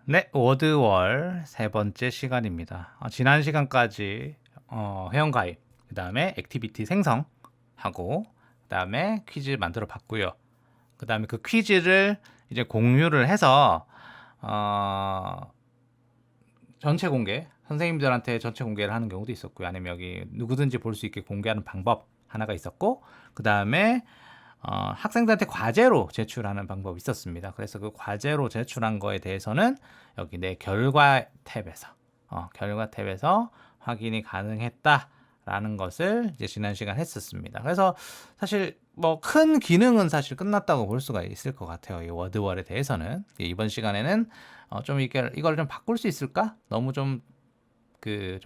네, 워드월 세 번째 시간입니다. 지난 시간까지 회원가입, 그 다음에 액티비티 생성하고, 그 다음에 퀴즈 만들어 봤고요. 그 다음에 그 퀴즈를 이제 공유를 해서 전체 공개, 선생님들한테 전체 공개를 하는 경우도 있었고요. 아니면 여기 누구든지 볼 수 있게 공개하는 방법 하나가 있었고, 그 다음에 학생들한테 과제로 제출하는 방법이 있었습니다. 그래서 그 과제로 제출한 거에 대해서는 여기 내 결과 탭에서 확인이 가능했다라는 것을 이제 지난 시간 했었습니다. 그래서 사실 뭐 큰 기능은 사실 끝났다고 볼 수가 있을 것 같아요. 이 워드월에 대해서는 이번 시간에는 좀 이걸 좀 바꿀 수 있을까? 너무 좀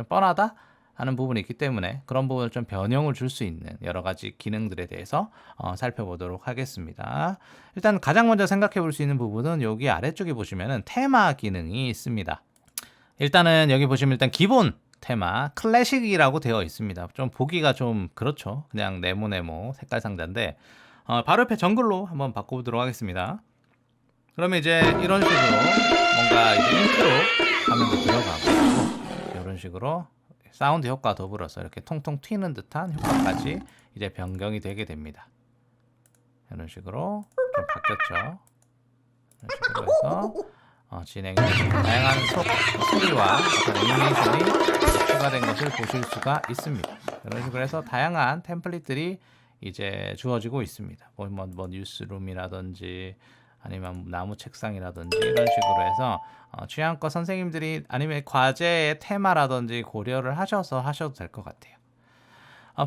뻔하다 하는 부분이 있기 때문에 그런 부분을 좀 변형을 줄 수 있는 여러 가지 기능들에 대해서 살펴보도록 하겠습니다. 일단 가장 먼저 생각해 볼 수 있는 부분은 여기 아래쪽에 보시면은 테마 기능이 있습니다. 일단은 여기 보시면 일단 기본 테마 클래식이라고 되어 있습니다. 좀 보기가 좀 그렇죠. 그냥 네모네모 색깔 상자인데 바로 옆에 정글로 한번 바꿔보도록 하겠습니다. 그러면 이제 이런 식으로 뭔가 이제 인트로 화면도 들어가고 이런 식으로 사운드 효과 더불어서 이렇게 통통 튀는 듯한 효과까지 이제 변경이 되게 됩니다. 이런 식으로 좀 바뀌었죠. 이런 식으로 해서 진행이 다양한 소리와 애니메이션이 추가된 것을 보실 수가 있습니다. 이런 식으로 해서 다양한 템플릿들이 이제 주어지고 있습니다. 뭐 뉴스룸이라든지 아니면 나무 책상이라든지 이런 식으로 해서 취향껏 선생님들이 아니면 과제의 테마라든지 고려를 하셔서 하셔도 될 것 같아요.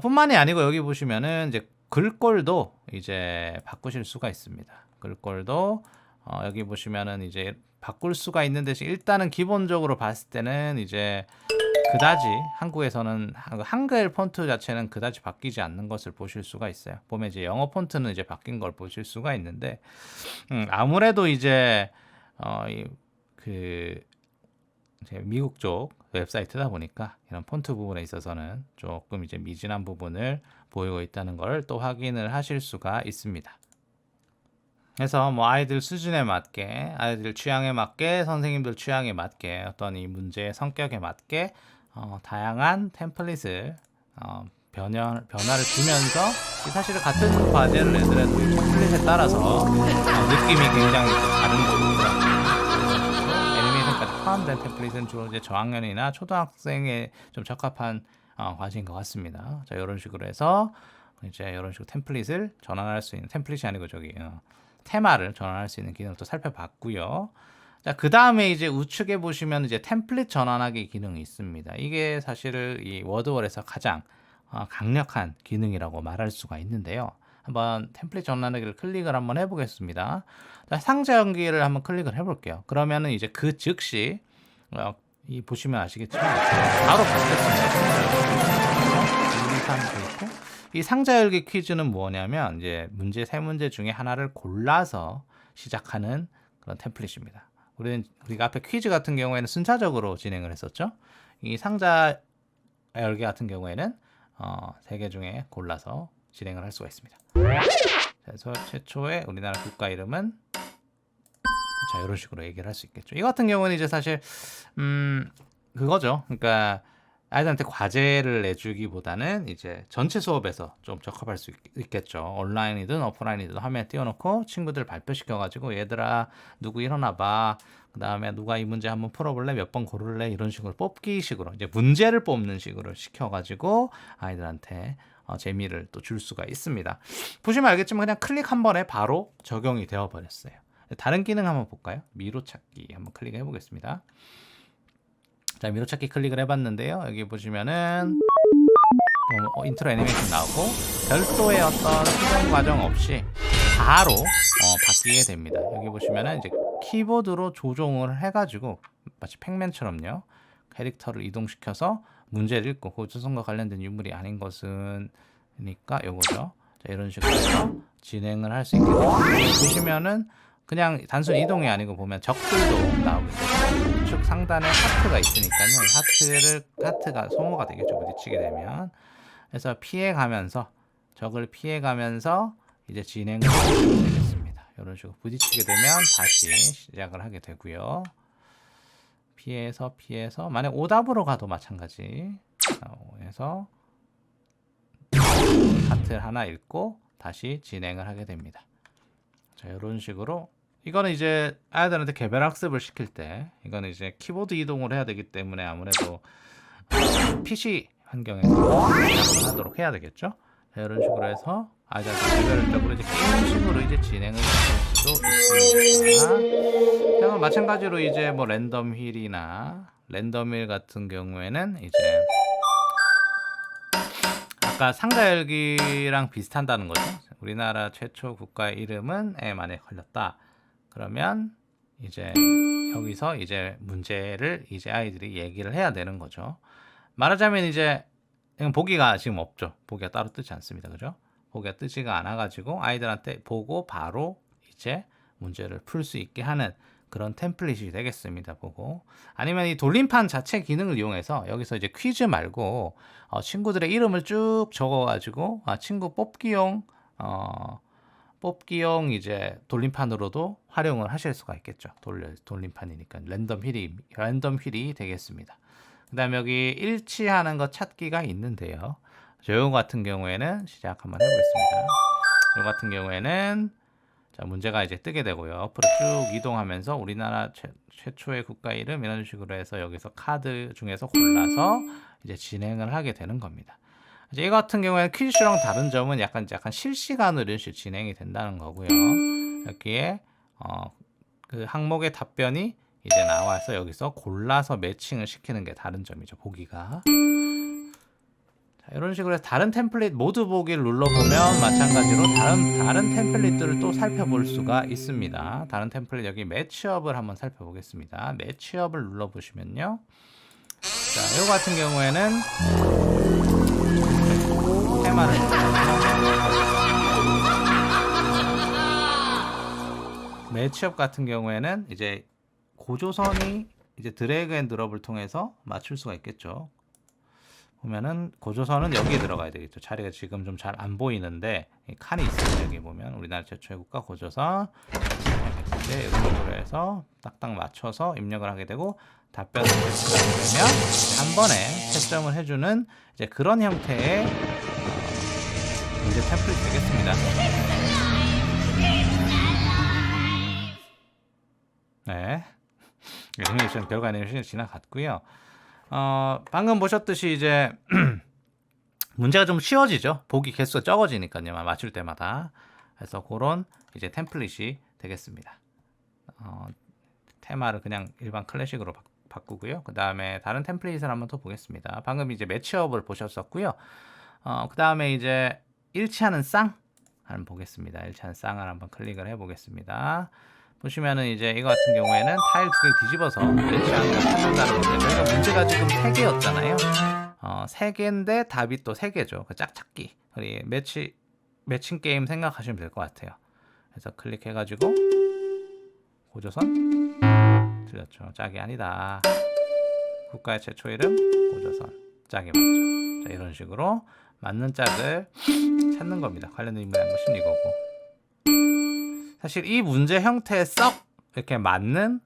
뿐만이 아니고 여기 보시면은 이제 글꼴도 이제 바꾸실 수가 있습니다. 글꼴도 여기 보시면은 이제 바꿀 수가 있는 대신 일단은 기본적으로 봤을 때는 이제 그다지 한국에서는 한글 폰트 자체는 그다지 바뀌지 않는 것을 보실 수가 있어요. 보면 이제 영어 폰트는 이제 바뀐 걸 보실 수가 있는데 아무래도 이제 그 이제 미국 쪽 웹사이트다 보니까 이런 폰트 부분에 있어서는 조금 이제 미진한 부분을 보이고 있다는 걸 또 확인을 하실 수가 있습니다. 그래서 뭐 아이들 수준에 맞게, 아이들 취향에 맞게, 선생님들 취향에 맞게 어떤 이 문제의 성격에 맞게 다양한 템플릿을 변화를 주면서 사실 같은 과제를 내더라도 이 템플릿에 따라서 느낌이 굉장히 또 다른 거더라고요. 애니메이션까지 포함된 템플릿은 주로 이제 저학년이나 초등학생에 좀 적합한 과제인 것 같습니다. 자, 이런 식으로 해서 이제 이런 식으로 템플릿을 전환할 수 있는 템플릿이 아니고 저기 테마를 전환할 수 있는 기능을 또 살펴봤고요. 자, 그 다음에 이제 우측에 보시면 이제 템플릿 전환하기 기능이 있습니다. 이게 사실 이 워드월에서 가장 강력한 기능이라고 말할 수가 있는데요. 한번 템플릿 전환하기를 클릭을 한번 해보겠습니다. 자, 상자 연기를 한번 클릭을 해볼게요. 그러면은 이제 그 즉시 이 보시면 아시겠지만 바로 바뀌었습니다. 1, 2, 3 있고 이 상자 열기 퀴즈는 뭐냐면 이제 세 문제 중에 하나를 골라서 시작하는 그런 템플릿입니다. 우리가 앞에 퀴즈 같은 경우에는 순차적으로 진행을 했었죠. 이 상자 열기 같은 경우에는 세 개 중에 골라서 진행을 할 수가 있습니다. 그래서 최초의 우리나라 국가 이름은 자 이런 식으로 얘기를 할 수 있겠죠. 이 같은 경우는 이제 사실 그거죠. 그러니까 아이들한테 과제를 내주기보다는 이제 전체 수업에서 좀 적합할 수 있겠죠. 온라인이든 오프라인이든 화면에 띄워놓고 친구들 발표시켜가지고 얘들아 누구 일어나봐. 그 다음에 누가 이 문제 한번 풀어볼래? 몇 번 고를래? 이런 식으로 뽑기식으로 이제 문제를 뽑는 식으로 시켜가지고 아이들한테 재미를 또 줄 수가 있습니다. 보시면 알겠지만 그냥 클릭 한 번에 바로 적용이 되어 버렸어요. 다른 기능 한번 볼까요? 미로 찾기 한번 클릭해 보겠습니다. 자, 미로 찾기 클릭을 해봤는데요. 여기 보시면은 인트로 애니메이션 나오고 별도의 어떤 수정 과정 없이 바로 바뀌게 됩니다. 여기 보시면은 이제 키보드로 조종을 해가지고 마치 팩맨처럼요. 캐릭터를 이동시켜서 문제를 읽고 고조선과 관련된 유물이 아닌 것은니까 요거죠. 자, 이런 식으로 해서 진행을 할 수 있게 됩니다. 보시면은 그냥 단순 이동이 아니고 보면 적들도 나오게 되고 우측 상단에 하트가 있으니까요. 하트가 소모가 되겠죠. 부딪히게 되면. 그래서 적을 피해가면서 이제 진행을 하게 되겠습니다. 이런 식으로 부딪히게 되면 다시 시작을 하게 되고요. 피해서 만약 오답으로 가도 마찬가지. 해서 파트를 하나 읽고 다시 진행을 하게 됩니다. 자, 이런 식으로 이거는 이제 아이들한테 개별 학습을 시킬 때 이거는 이제 키보드 이동을 해야 되기 때문에 아무래도 PC 환경에서 하도록 해야 되겠죠. 자, 이런 식으로 해서 아이들한테 개별적으로 이제 게임식으로 이제 진행을 할 수도 있습니다. 자, 마찬가지로 이제 뭐 랜덤 휠이나 랜덤 휠 같은 경우에는 이제 아까 상자 열기랑 비슷한다는 거죠. 우리나라 최초 국가의 이름은 만에 걸렸다. 그러면 이제 여기서 이제 문제를 이제 아이들이 얘기를 해야 되는 거죠. 말하자면 이제 보기가 지금 없죠. 보기가 따로 뜨지 않습니다. 그죠? 보기가 뜨지가 않아 가지고 아이들한테 보고 바로 이제 문제를 풀 수 있게 하는 그런 템플릿이 되겠습니다. 보고 아니면 이 돌림판 자체 기능을 이용해서 여기서 이제 퀴즈 말고 친구들의 이름을 쭉 적어 가지고 친구 뽑기용 이제 돌림판으로도 활용을 하실 수가 있겠죠. 돌림판이니까 랜덤 휠이 되겠습니다. 그다음에 여기 일치하는 거 찾기가 있는데요. 요 같은 경우에는 시작 한번 해보겠습니다. 요 같은 경우에는 자, 문제가 이제 뜨게 되고요. 앞으로 쭉 이동하면서 우리나라 최초의 국가 이름 이런 식으로 해서 여기서 카드 중에서 골라서 이제 진행을 하게 되는 겁니다. 이제 이 같은 경우에는 퀴즈랑 다른 점은 약간 실시간으로 이런 식으로 진행이 된다는 거고요. 여기에 그 항목의 답변이 이제 나와서 여기서 골라서 매칭을 시키는 게 다른 점이죠. 보기가. 자, 이런 식으로 해서 다른 템플릿 모두 보기를 눌러보면 마찬가지로 다른 템플릿들을 또 살펴볼 수가 있습니다. 다른 템플릿 여기 매치업을 한번 살펴보겠습니다. 매치업을 눌러보시면요. 자, 이 같은 경우에는 테마를 매치업 같은 경우에는 이제 고조선이 이제 드래그 앤 드롭을 통해서 맞출 수가 있겠죠. 보면은 고조선은 여기에 들어가야 되겠죠. 자리가 지금 좀 잘 안 보이는데 칸이 있어요. 여기 보면 우리나라 최초의 국가 고조선 이제 이런 식으로 해서 딱딱 맞춰서 입력을 하게 되고 답변을 되면 한 번에 채점을 해주는 이제 그런 형태의 문제 템플릿이 되겠습니다. 네. 애니메이션 별거 애니메이션이 지나갔고요. 방금 보셨듯이 이제 문제가 좀 쉬워지죠. 보기 개수가 적어지니까요. 맞출 때마다. 그래서 그런 이제 템플릿이 되겠습니다. 테마를 그냥 일반 클래식으로 바꾸고요. 그 다음에 다른 템플릿을 한번 더 보겠습니다. 방금 이제 매치업을 보셨었고요. 그 다음에 이제 일치하는 쌍 한번 보겠습니다. 일치하는 쌍을 한번 클릭을 해보겠습니다. 보시면은 이제 이거 같은 경우에는 타일 두 개를 뒤집어서 일치하는 걸 찾는다는 건데 저희가 문제가 지금 3개였잖아요. 3개인데 답이 또 3개죠. 그 짝찾기. 우리 매칭 게임 생각하시면 될 것 같아요. 그래서 클릭해가지고 고조선 틀렸죠. 짝이 아니다. 국가의 최초 이름 고조선 짝이 맞죠. 자, 이런 식으로 맞는 짝을 찾는 겁니다. 관련된 인물이 한 것은 이거고. 사실 이 문제 형태에 썩 이렇게 맞는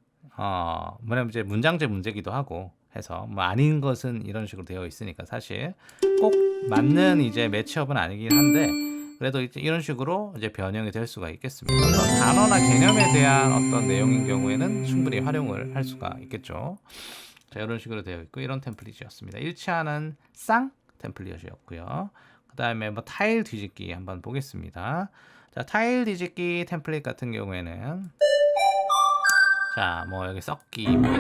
뭐냐면 이제 문장제 문제기도 하고 해서 뭐 아닌 것은 이런 식으로 되어 있으니까 사실 꼭 맞는 이제 매치업은 아니긴 한데 그래도 이제 이런 식으로 이제 변형이 될 수가 있겠습니다. 어떤 단어나 개념에 대한 어떤 내용인 경우에는 충분히 활용을 할 수가 있겠죠. 자, 이런 식으로 되어 있고 이런 템플릿이었습니다. 일치하는 쌍 템플릿이었고요. 그 다음에 뭐 타일 뒤집기 한번 보겠습니다. 자, 타일 뒤집기 템플릿 같은 경우에는 자, 뭐 여기 섞기 뭐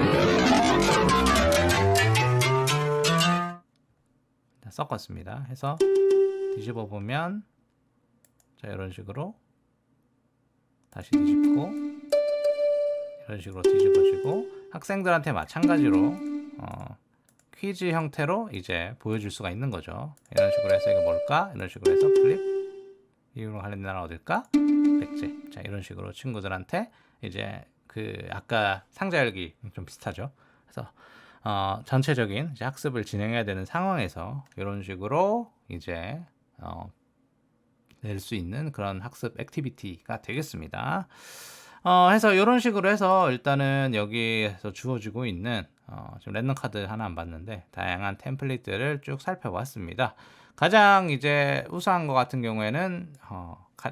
자, 섞었습니다. 해서 뒤집어 보면 자, 이런 식으로 다시 뒤집고 이런 식으로 뒤집어지고 학생들한테 마찬가지로 퀴즈 형태로 이제 보여줄 수가 있는 거죠. 이런 식으로 해서 이거 뭘까? 이런 식으로 해서 플립 이유로 관련된 나라 어딜까? 백제. 자, 이런 식으로 친구들한테 이제 그 아까 상자 열기 좀 비슷하죠. 그래서 전체적인 이제 학습을 진행해야 되는 상황에서 이런 식으로 이제 낼 수 있는 그런 학습 액티비티가 되겠습니다. 해서 이런 식으로 해서 일단은 여기에서 주어지고 있는 지금 랜덤 카드 하나 안 봤는데 다양한 템플릿들을 쭉 살펴봤습니다. 가장 이제 우수한 것 같은 경우에는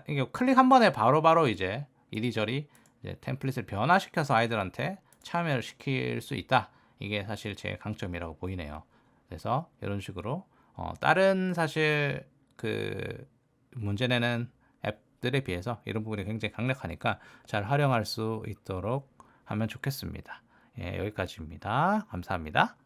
이게 클릭 한 번에 바로바로 이제 이리저리 이제 템플릿을 변화시켜서 아이들한테 참여를 시킬 수 있다. 이게 사실 제 강점이라고 보이네요. 그래서 이런 식으로 다른 사실 그 문제 내는 앱들에 비해서 이런 부분이 굉장히 강력하니까 잘 활용할 수 있도록 하면 좋겠습니다. 예, 여기까지입니다. 감사합니다.